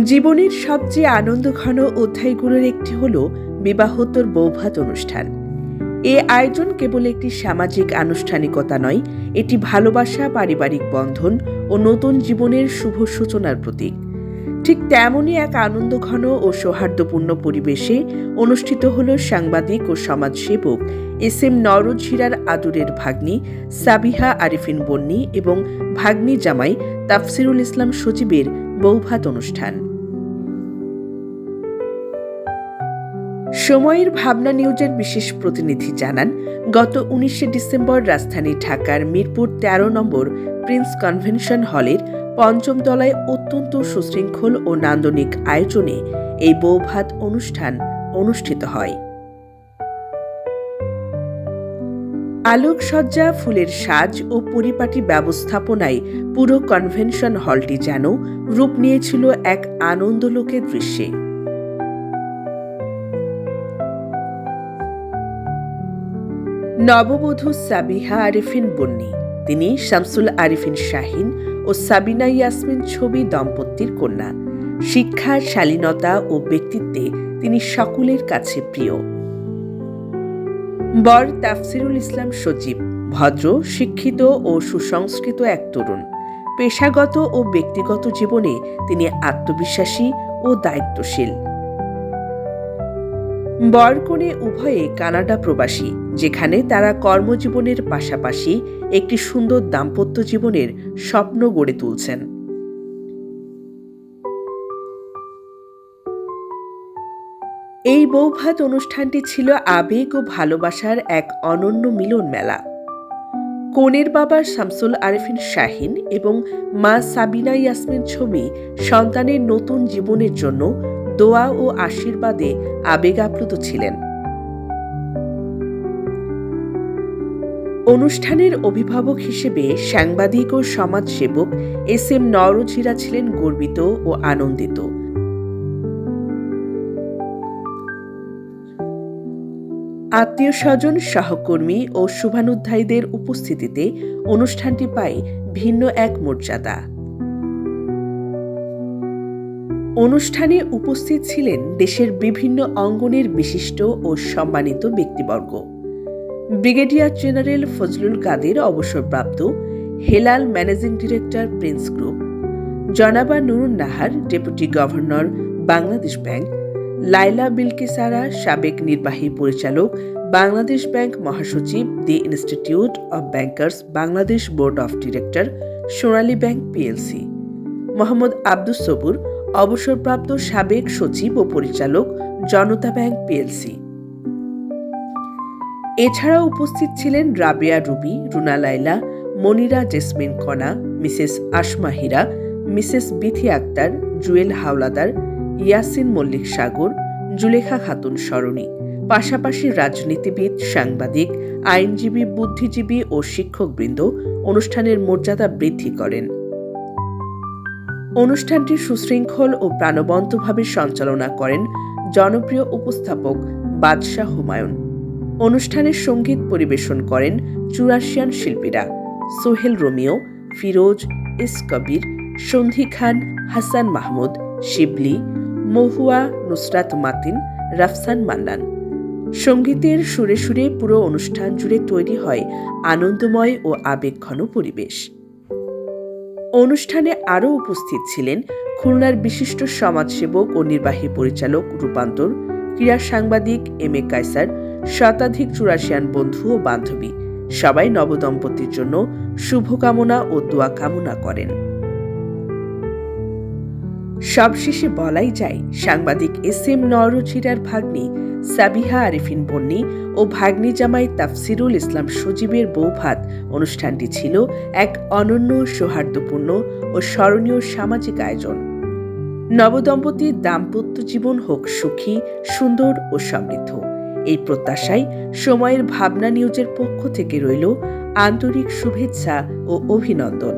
জীবনের সবচেয়ে আনন্দঘন অধ্যায়গুলোর একটি হল বিবাহোত্তর বৌভাত অনুষ্ঠান। এ আয়োজন কেবল একটি সামাজিক আনুষ্ঠানিকতা নয়, এটি ভালোবাসা, পারিবারিক বন্ধন ও নতুন জীবনের শুভ সূচনার প্রতীক। ঠিক তেমনই এক আনন্দঘন ও সৌহার্দ্যপূর্ণ পরিবেশে অনুষ্ঠিত হল সাংবাদিক ও সমাজসেবক এস.এম. নওরোজ হীরার আদুরের ভাগ্নি সাবিহা আরিফিন বন্নি এবং ভাগ্নি জামাই তাফসিরুল ইসলাম সজীবের বৌভাত অনুষ্ঠান। সময়ের ভাবনা নিউজের বিশেষ প্রতিনিধি জানান, গত 19শে ডিসেম্বর রাজধানী ঢাকার মিরপুর 13 নম্বর প্রিন্স কনভেনশন হলের 5ম তলায় অত্যন্ত সুশৃঙ্খল ও নান্দনিক আয়োজনে এই বৌভাত অনুষ্ঠান অনুষ্ঠিত হয়। আলোকসজ্জা, ফুলের সাজ ও পরিপাটি ব্যবস্থাপনায় পুরো কনভেনশন হলটি যেন রূপ নিয়েছিল এক আনন্দলোকের দৃশ্যে। নববধূ সাবিহা আরিফিন বন্নি, তিনি শামসুল আরিফিন শাহিন ও সাবিনা ইয়াসমিন ছবি দম্পতির কন্যা। শিক্ষা, শালীনতা ও ব্যক্তিত্বে তিনি সকলের কাছে প্রিয়। বর তাফসিরুল ইসলাম সজীব, ভদ্র, শিক্ষিত ও সুসংস্কৃত এক তরুণ। পেশাগত ও ব্যক্তিগত জীবনে তিনি আত্মবিশ্বাসী ও দায়িত্বশীল। বর কনে উভয়ে কানাডা প্রবাসী, যেখানে তারা কর্মজীবনের পাশাপাশি একটি সুন্দর দাম্পত্য জীবনের স্বপ্ন গড়ে তুলছেন। এই বৌভাত অনুষ্ঠানটি ছিল আবেগ ও ভালোবাসার এক অনন্য মিলন মেলা। কনের বাবা শামসুল আরিফিন শাহিন এবং মা সাবিনা ইয়াসমিন ছবি সন্তানের নতুন জীবনের জন্য দোয়া ও আশীর্বাদে আবেগাপ্লুত ছিলেন। অনুষ্ঠানের অভিভাবক হিসেবে সাংবাদিক ও সমাজসেবক এস.এম. নওরোজ হীরা ছিলেন গর্বিত ও আনন্দিত। আত্মীয় স্বজন, সহকর্মী ও শুভানুধ্যায়ীদের উপস্থিতিতে অনুষ্ঠানটি পায় ভিন্ন এক মর্যাদা। অনুষ্ঠানে উপস্থিত ছিলেন দেশের বিভিন্ন অঙ্গনের বিশিষ্ট ও সম্মানিত ব্যক্তিবর্গ। ব্রিগেডিয়ার জেনারেল ফজলুল কাদের, অবসরপ্রাপ্ত, Helal managing director, prince group; জনাবা Nurun Nahar, deputy governor, Bangladesh bank; Laila Bilkisara, সাবেক নির্বাহী পরিচালক, বাংলাদেশ ব্যাংক মহাসচিব, the institute of bankers Bangladesh board of director, Sonali bank PLC; Mohammad Abdus Sabur, অবসরপ্রাপ্ত সাবেক সচিব ও পরিচালক, জনতা ব্যাংক পিএলসি। এছাড়াও উপস্থিত ছিলেন রাবেয়া রুবি, রুনা লাইলা, মনিরা জেসমিন কণা, মিসেস আসমা হীরা, মিসেস বিথি আক্তার, জুয়েল হাওলাদার, ইয়াসিন মল্লিক সাগর, জুলেখা খাতুন সরণি। পাশাপাশি রাজনীতিবিদ, সাংবাদিক, আইনজীবী, বুদ্ধিজীবী ও শিক্ষকবৃন্দ অনুষ্ঠানের মর্যাদা বৃদ্ধি করেন। অনুষ্ঠানটি সুশৃঙ্খল ও প্রাণবন্তভাবে সঞ্চালনা করেন জনপ্রিয় উপস্থাপক বাদশাহ হুমায়ুন। অনুষ্ঠানের সঙ্গীত পরিবেশন করেন চুরাশিয়ান শিল্পীরা সোহেল রোমিও, ফিরোজ, এস কবির, সন্ধি খান, হাসান মাহমুদ, শিবলি, মহুয়া, নুসরাত মাতিন, রাফসান মান্নান। সঙ্গীতের সুরে সুরে পুরো অনুষ্ঠান জুড়ে তৈরি হয় আনন্দময় ও আবেগঘন পরিবেশ। অনুষ্ঠানে আরও উপস্থিত ছিলেন খুলনার বিশিষ্ট সমাজসেবক ও নির্বাহী পরিচালক রূপান্তর, ক্রীড়া সাংবাদিক এম.এ. কায়সার, শতাধিক চুরাশিয়ান বন্ধু ও বান্ধবী। সবাই নবদম্পতির জন্য শুভকামনা ও দোয়া কামনা করেন। সবশেষে বলাই যায়, সাংবাদিক এস.এম. নওরোজ হীরার ভাগ্নি সাবিহা আরিফিন বন্নি ও ভাগ্নি জামাই তাফসিরুল ইসলাম সজীবের বৌভাত অনুষ্ঠানটি ছিল এক অনন্য, সৌহার্দ্যপূর্ণ ও স্মরণীয় সামাজিক আয়োজন। নবদম্পতির দাম্পত্য জীবন হোক সুখী, সুন্দর ও সমৃদ্ধ, এই প্রত্যাশায় সময়ের ভাবনা নিউজের পক্ষ থেকে রইল আন্তরিক শুভেচ্ছা ও অভিনন্দন।